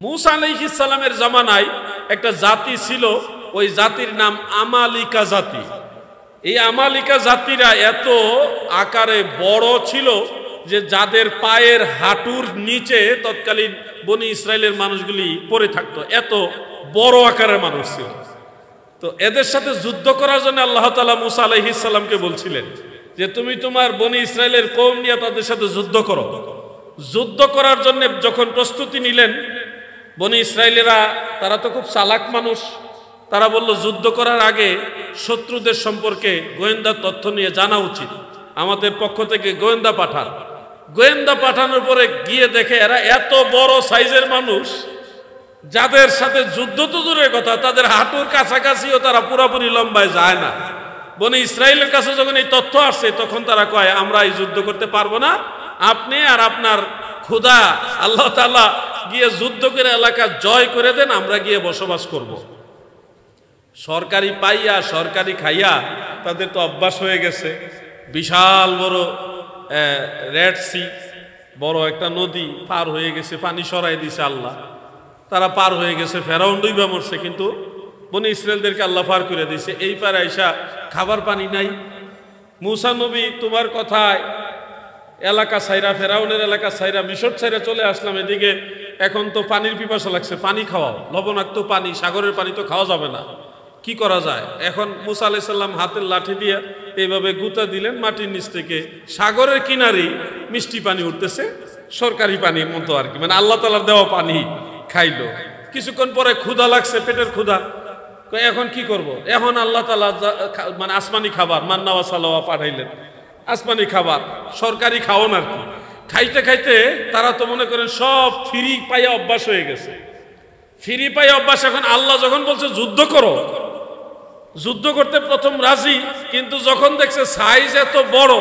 মূসা আলাইহিস সালামের জামানায় একটা জাতি ছিল, ওই জাতির নাম আমালিকা জাতি। এই আমালিকা জাতিরা এত আকারে বড় ছিল যে যাদের পায়ের হাঁটুর নিচে তৎকালীন বনি ইসরায়েলের মানুষগুলি পড়ে থাকতো, এত বড় আকারের মানুষ ছিল। তো এদের সাথে যুদ্ধ করার জন্য আল্লাহ তাআলা মূসা আলাইহিস সালামকে বলছিলেন যে তুমি তোমার বনি ইসরায়েলের কওম নিয়ে তাদের সাথে যুদ্ধ করো। যুদ্ধ করার জন্য যখন প্রস্তুতি নিলেন বনি ইসরায়েলেরা, তারা তো খুব চালাক মানুষ, তারা বলল যুদ্ধ করার আগে শত্রুদের সম্পর্কে গোয়েন্দা তথ্য নিয়ে জানা উচিত, আমাদের পক্ষ থেকে গোয়েন্দা পাঠান। গোয়েন্দা পাঠানোর পরে গিয়ে দেখে এরা এত বড় সাইজের মানুষ, যাদের সাথে যুদ্ধ তো দূরের কথা, তাদের হাঁটুর কাছাকাছিও তারা পুরোপুরি লম্বায় যায় না। বনি ইসরায়েলের কাছে যখন এই তথ্য আসছে তখন তারা কয় আমরা এই যুদ্ধ করতে পারবো না, আপনি আর আপনার খোদা আল্লাহ তাআলা গিয়ে যুদ্ধ করে এলাকা জয় করে দেন, আমরা গিয়ে বসবাস করব। সরকারি পাইয়া সরকারি খাইয়া তাদের তো অভ্যাস হয়ে গেছে। বিশাল বড় রেড সি, বড় একটা নদী পার হয়ে গেছে, পানি সরাই দিছে আল্লাহ, তারা পার হয়ে গেছে, ফেরাউন ডুইবা মরছে, কিন্তু বনি ইসরায়েলদেরকে আল্লাহ পার করে দিয়েছে। এই পারে আইসা খাবার পানি নাই। মূসা নবী তোমার কথায় এলাকা ছাইরা, ফেরাউনের এলাকা ছাইরা, মিশর ছাইরা চলে আসলাম এদিকে, এখন তো পানির পিপাসা লাগছে, পানি খাওয়াও, লবণাক্ত পানি, সাগরের পানি তো খাওয়া যাবে না, কি করা যায়? এখন মূসা আলাইহিস সালাম হাতের লাঠি দিয়ে এইভাবে গুতা দিলেন, মাটির নিচ থেকে সাগরের কিনারে মিষ্টি পানি উঠতেছে, সরকারি পানির মতো আর কি, মানে আল্লাহ তাআলার দেওয়া পানি খাইলো। কিছুক্ষণ পরে ক্ষুধা লাগছে, পেটের ক্ষুধা, এখন কি করব? এখন আল্লাহ তাআলা মানে আসমানি খাবার মান্না ওয়া সালাওয়া পাঠাইলেন, আসমানি খাবার, সরকারি খাওয়ান আর কি। খাইতে খাইতে তারা তো মনে করেন সব ফ্রি পাইয়া অভ্যাস হয়ে গেছে, ফ্রি পাইয়া অভ্যাস। এখন আল্লাহ যখন বলছে যুদ্ধ করো, যুদ্ধ করতে প্রথম রাজি, কিন্তু যখন দেখছে সাইজ এত বড়,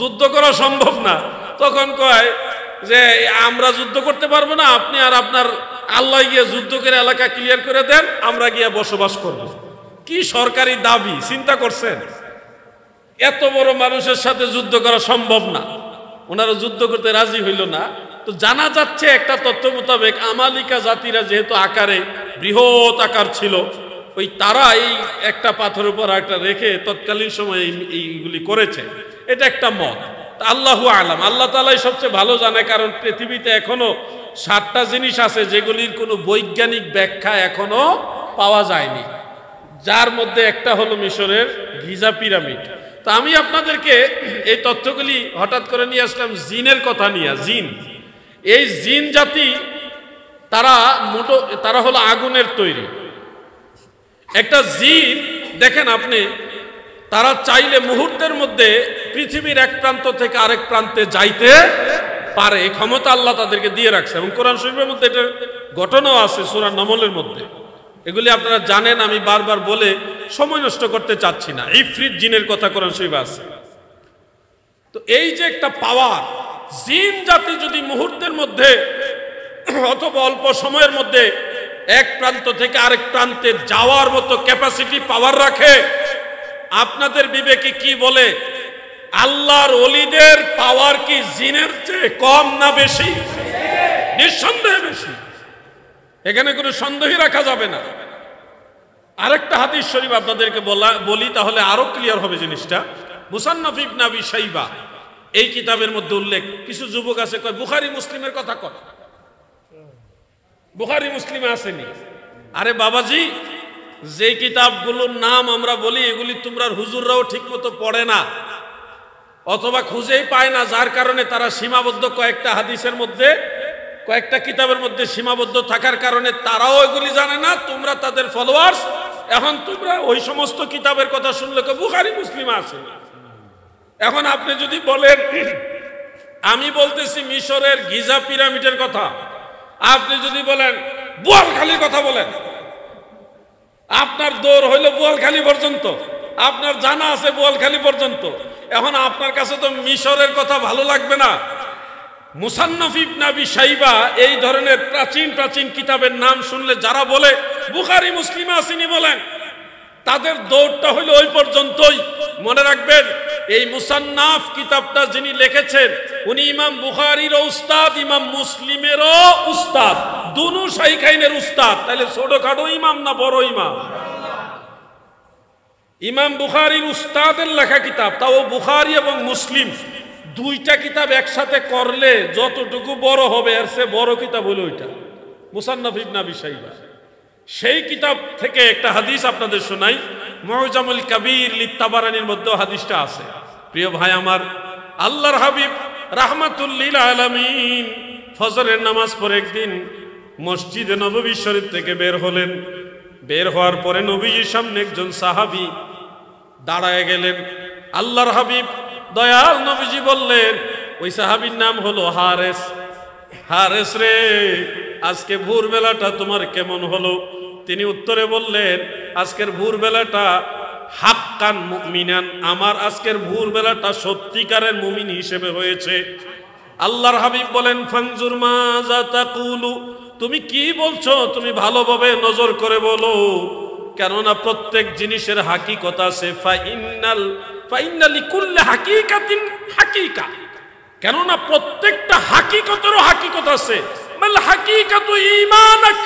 যুদ্ধ করা সম্ভব না, তখন কয় যে আমরা যুদ্ধ করতে পারবো না, আপনি আর আপনার আল্লাহ গিয়ে যুদ্ধ করে এলাকা ক্লিয়ার করে দেন, আমরা গিয়ে বসবাস করব। কি সরকারি দাবি, চিন্তা করছেন? এত বড় মানুষের সাথে যুদ্ধ করা সম্ভব না, ওনারা যুদ্ধ করতে রাজি হইল না। তো জানা যাচ্ছে একটা তথ্য মোতাবেক আমালিকা জাতিরা যেহেতু আকারে বৃহৎ আকার ছিল, ওই তারা এই একটা পাথরের উপর একটা রেখে তৎকালীন সময়ে এইগুলি করেছে, এটা একটা মত। আল্লাহু আলাম, আল্লাহ তাআলাই সবচেয়ে ভালো জানে, কারণ পৃথিবীতে এখনো 7টা জিনিস আছে যেগুলির কোনো বৈজ্ঞানিক ব্যাখ্যা এখনো পাওয়া যায়নি, যার মধ্যে একটা হলো মিশরের গিজা পিরামিড। তো আমি আপনাদেরকে এই তথ্যগুলি হঠাৎ করে নিয়ে আসলাম জিনের কথা নিয়ে। জিন, এই জিন জাতি তারা হলো আগুনের তৈরি একটা জিন। দেখেন আপনি, তারা চাইলে মুহূর্তের মধ্যে পৃথিবীর এক প্রান্ত থেকে আরেক প্রান্তে যাইতে পারে, এই ক্ষমতা আল্লাহ তাদেরকে দিয়ে রাখছে। এবং কোরআন শরীফের মধ্যে এটার ঘটনাও আছে সূরা নমলের মধ্যে। এগুলি আপনারা জানেন, আমি বারবার বলে সময় নষ্ট করতে চাচ্ছি না। ইফরিত জিনের কথা কোরআন শরীফে আছে। তো এই যে একটা পাওয়ার, জিন জাতি যদি মুহূর্তের মধ্যে অথবা অল্প সময়ের মধ্যে এক প্রান্ত থেকে আরেক প্রান্তে যাওয়ার মতো ক্যাপাসিটি পাওয়ার রাখে, আপনাদের বিবেকে কি বলে? আল্লাহর ওলিদের পাওয়ার কি জিনের চেয়ে কম না বেশি? নিঃসন্দেহে বেশি, এখানে কোনো সন্দেহ রাখা যাবে না। আরেকটা হাদিস শরীফ আপনাদেরকে বলি, তাহলে আরো ক্লিয়ার হবে জিনিসটা। মুসান্নাফ ইবনে আবি শাইবা এই কিতাবের মধ্যে উল্লেখ, কিছু যুবক আছে কয় বুখারী মুসলিমের কথা কয়, বুখারী মুসলিমে আসেনি। আরে বাবাজি, যে কিতাবগুলোর নাম আমরা বলি এগুলি তোমরা হুজুররাও ঠিক মতো পড়ে না অথবা খুঁজেই পায় না, যার কারণে তারা সীমাবদ্ধ কয়েকটা হাদিসের মধ্যে, কয়েকটা কিতাবের মধ্যে সীমাবদ্ধ থাকার কারণে তারাও এগুলি জানে না, তোমরা তাদের ফলোয়ার্স। এখন তোমরা ওই সমস্ত কিতাবের কথা শুনলে বুখারী মুসলিমে আছে। এখন আপনি যদি বলেন আমি বলতেছি মিশরের গিজা পিরামিডের কথা, আপনি যদি বলেন বোয়ালখালীর কথা বলেন, আপনার দৌড় হইল বোয়ালখালী পর্যন্ত, আপনার জানা আছে বোয়ালখালী পর্যন্ত। এখন আপনার কাছে তো মিশরের কথা ভালো লাগবে না। মুসান্নাফ ইবনে আবি শাইবা এই ধরনের প্রাচীন প্রাচীন কিতাবের নাম শুনলে যারা বলে বুখারী মুসলিমে আসেনি বলেন, তাদের দৌড়টা হইল ওই পর্যন্তই। মনে রাখবেন, এই মুসান্নাফ কিতাবটা যিনি লিখেছেন উনি ইমাম বুখারীরও উস্তাদ, ইমাম মুসলিমেরও উস্তাদ, দুনু শাইখাইনের উস্তাদ, তাহলে ছোটখাটো ইমাম না বড় ইমাম? ইমাম বুখারীর উস্তাদের লেখা কিতাব, তাও বুখারী এবং মুসলিম দুইটা কিতাব একসাথে করলে যতটুকু বড় হবে এর চেয়ে বড় কিতাব হলো ওইটা, মুসান্নাফ ইবনে আবি শাইবা। সেই কিতাব থেকে একটা হাদিস আপনাদের শোনাই, মুআজামুল কাবীর লিত-তাবারানির মধ্যে হাদিসটা আছে। প্রিয় ভাই আমার, আল্লাহর হাবিব রাহমাতুল লিল আলামিন ফজরের নামাজ পড়ে একদিন মসজিদে নববী শরীফ থেকে বের হলেন। বের হওয়ার পরে নবীজির সামনে একজন সাহাবী দাঁড়ায় গেলেন। আল্লাহর হাবিব দয়াল নবীজি বললেন, ওই সাহাবীর নাম হলো হারেস। হারেস রে, আজকে ভোরবেলাটা তোমার কেমন হলো? তিনি উত্তরে বললেন, আজকের ভোরবেলাটা হাক্কান মুমিনান, আমার আজকের ভোরবেলাটা সত্যিকারের মুমিন হিসেবে হয়েছে। আল্লাহর হাবিব বলেন, ফানজুর মাজা তাকুলু, তুমি কি বলছো তুমি ভালোভাবে নজর করে বলো, কেননা প্রত্যেক জিনিসের হাকিকত আছে। ফাইন্না লিকুল্লি হাকিকাতিন হাকিকা, কেননা প্রত্যেকটা হাকিকতেরও হাকিকত আছে। মাল হাকিকাতু ঈমানাক,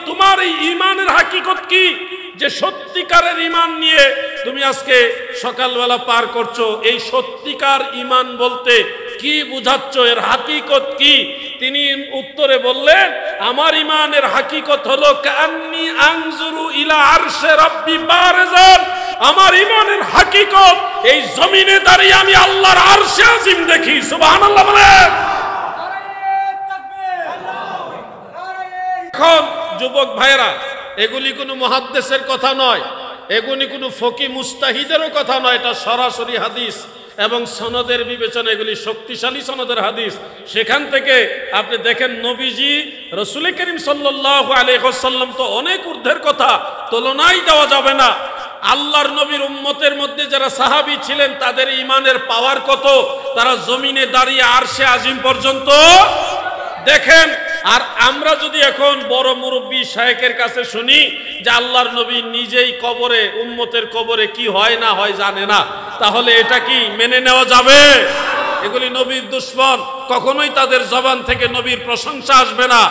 তোমার এই ঈমানের হাকিকত কি? যে সত্যিকারের ঈমান নিয়ে তুমি আজকে সকালবেলা পার করছো, এই সত্যিকার ঈমান বলতে কি বুঝাচ্ছ, এর হাকিকত কি? তিনি উত্তরে বললেন, আমার ঈমানের হাকিকত হলো কান্নি আনজুরু ইলা আরশে রাব্বি বারজান, আমার ঈমানের হাকিকত এই জমিনে দাঁড়িয়ে আমি আল্লাহর আরশে আজিম দেখি। সুবহানাল্লাহ বলেন। এখন যুবক ভাইরা, এগুলি কোনো মুহাদ্দিসের কথা নয়, এগুলি কোনো ফকি মুস্তাহিদেরও কথা নয়, এটা সরাসরি হাদিস এবং সনদের বিবেচনা এগুলি শক্তিশালী সনদের হাদিস। সেখান থেকে আপনি দেখেন নবীজি রাসূল করিম সাল্লাল্লাহু আলাইহি ওয়াসাল্লাম তো অনেক ঊর্ধ্বের কথা, তুলনাই দেওয়া যাবে না। আল্লাহর নবীর উম্মতের মধ্যে যারা সাহাবী ছিলেন তাদের ঈমানের পাওয়ার কত, তারা জমিনে দাঁড়িয়ে আরশে আজিম পর্যন্ত দেখেন। আর আমরা যদি এখন বড় মুরব্বী শায়েখের কাছে শুনি যে আল্লাহর নবী নিজেই কবরে, উম্মতের কবরে কি হয় না হয় জানে না, তাহলে এটা কি মেনে নেওয়া যাবে? এগুলি নবীর দুশমন, কখনোই তাদের জবান থেকে নবীর প্রশংসা আসবে না।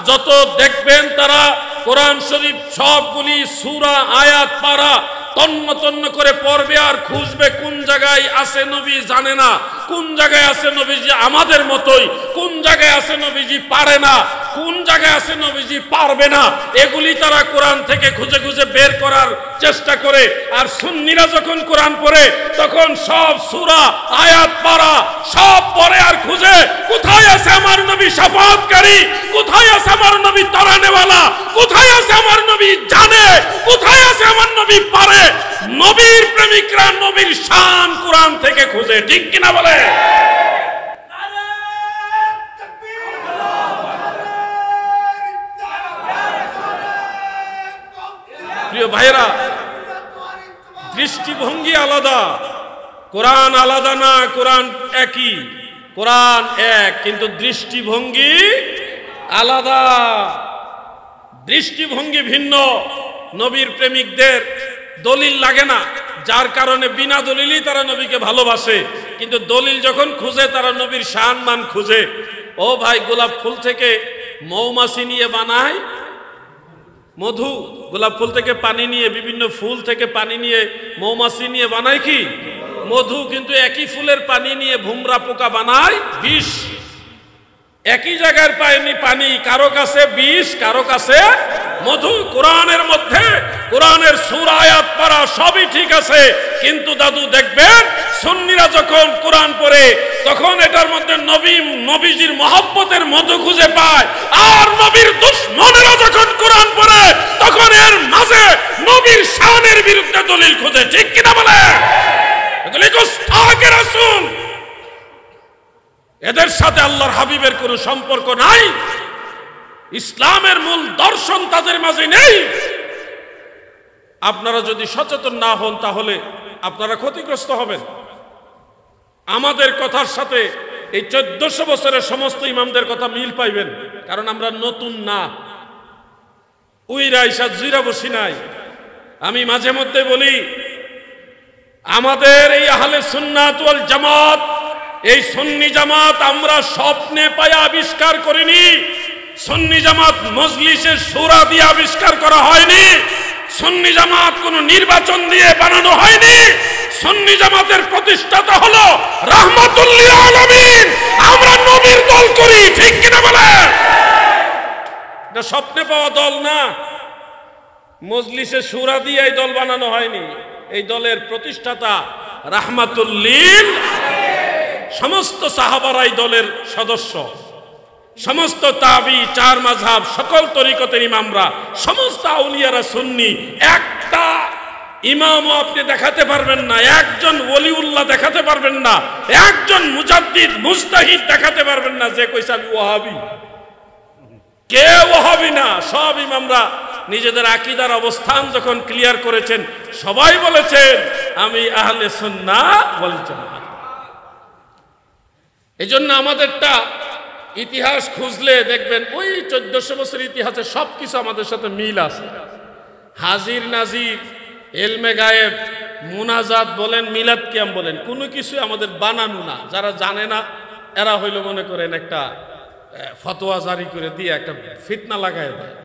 যত দেখবেন তারা কোরআন শরীফ সবগুলি সূরা আয়াত পারা তন্ন তন্ন করে পড়বে আর খুঁজবে কোন জায়গায় আছে নবী জানে না, কোন জায়গায় আছে নবীজি আমাদের মতোই, কোন জায়গায় আছে নবীজি পারে না, কোন জায়গায় আছে নবীজি পারবে না, এগুলি তারা কোরআন থেকে খুঁজে খুঁজে বের করার চেষ্টা করে। আর সুন্নিরা যখন কোরআন পড়ে তখন সব সূরা আয়াত পারা সব পড়ে আর খুঁজে কোথায় আছে আমার নবী শাফাআতকারী, কোথায় আছে আমার নবী তারানেওয়ালা, কোথায় আছে আমার নবী জানে, কোথায় আছে আমার নবী পারে। নবীর প্রেমিকরা নবীর শান কোরআন থেকে খুঁজে, ঠিক কিনা বলে? প্রিয় ভাইরা, দৃষ্টিভঙ্গি আলাদা, কোরআন আলাদা না, কোরআন একই, কোরআন এক, কিন্তু দৃষ্টিভঙ্গি আলাদা, দৃষ্টিভঙ্গি ভিন্ন। নবীর প্রেমিকদের দলিল লাগে না, যার কারণে বিনা দলিলই তারা নবীকে ভালোবাসে, কিন্তু দলিল যখন খুঁজে তারা নবীর শান মান খুঁজে। ও ভাই, গোলাপ ফুল থেকে মৌমাছি নিয়ে বানায় মধু, গোলাপ ফুল থেকে পানি নিয়ে, বিভিন্ন ফুল থেকে পানি নিয়ে মৌমাছি নিয়ে বানায় কি মধু, কিন্তু একই ফুলের পানি নিয়ে ভুমরা পোকা বানায় বিষ। একই জায়গার পানি, কারো কাছে বিষ, কারো কাছে মধু। কোরআনের মধ্যে কোরআনের সূরা আয়াত পারা সবই ঠিক আছে, কিন্তু দাদু দেখবেন সুন্নিরা যখন কোরআন পড়ে তখন এটার মধ্যে নবীজির মহব্বতের মধু খুঁজে পায়, আর নবীর দুশমনেরা যখন কোরআন পড়ে তখন এর মাঝে নবীর শানের বিরুদ্ধে দলিল খুঁজে, ঠিক কিনা বলে? এগুলি গুস্তাখে রাসূল, এদের সাথে আল্লাহর হাবিবের কোনো সম্পর্ক নাই, ইসলামের মূল দর্শন তাদের মাঝে নেই। আপনারা যদি সচেতন না হন তাহলে আপনারা ক্ষতিগ্রস্ত হবেন। আমাদের কথার সাথে এই 1400 বছরের সমস্ত ইমামদের কথা মিল পাইবেন, কারণ আমরা নতুন না, উইরা ইসা জিরা বসি নাই। আমি মাঝে মধ্যে বলি, আমাদের এই আহলে সুন্নাত ওয়াল জামাত, এই সুন্নি জামাত আমরা স্বপ্নে পায়া আবিষ্কার করিনি, সুন্নি জামাত মজলিসের শুরা দিয়ে আবিষ্কার করা হয়নি, সুন্নি জামাত কোনো নির্বাচন দিয়ে বানানো হয়নি। সুন্নি জামাতের প্রতিষ্ঠাতা হলো রাহমাতুল লিল আলামিন। আমরা নবীর দল করি, ঠিক কিনা বলেন? এটা স্বপ্নে পাওয়া দল না, মজলিসে শুরা দিয়ে এই দল বানানো হয়নি। এই দলের প্রতিষ্ঠাতা রাহমাতুল লিল, সমস্ত সাহাবারা এই দলের সদস্য, সমস্ত তাবি, চার মাযহাব, সকল তরিকতের ইমামরা, সমস্ত আউলিয়ারা সুন্নি। একটা ইমামও আপনি দেখাতে পারবেন না, একজন ওলিউল্লাহ দেখাতে পারবেন না, একজন মুজাদ্দিদ মুজতাহিদ দেখাতে পারবেন না যে কইছে আমি ওয়াহাবি। কে ওয়াহাবি না? সব ইমামরা নিজেদের আকীদার অবস্থান যখন ক্লিয়ার করেছেন, সবাই বলেছেন আমি আহলে সুন্নাহ ওয়াল জামাত। এজন্য আমাদেরটা ইতিহাস খুঁজলে দেখবেন ওই 1400 বছর ইতিহাসে সবকিছু আমাদের সাথে মিল আছে। হাজির নাজির, এলমে গায়েব, মুনাজাত বলেন, মিলাদ কিয়াম বলেন, কোনো কিছু আমাদের বানানো না। যারা জানে না এরা হইল মনে করেন একটা ফতোয়া জারি করে দিয়ে একটা ফিতনা লাগায় দেয়।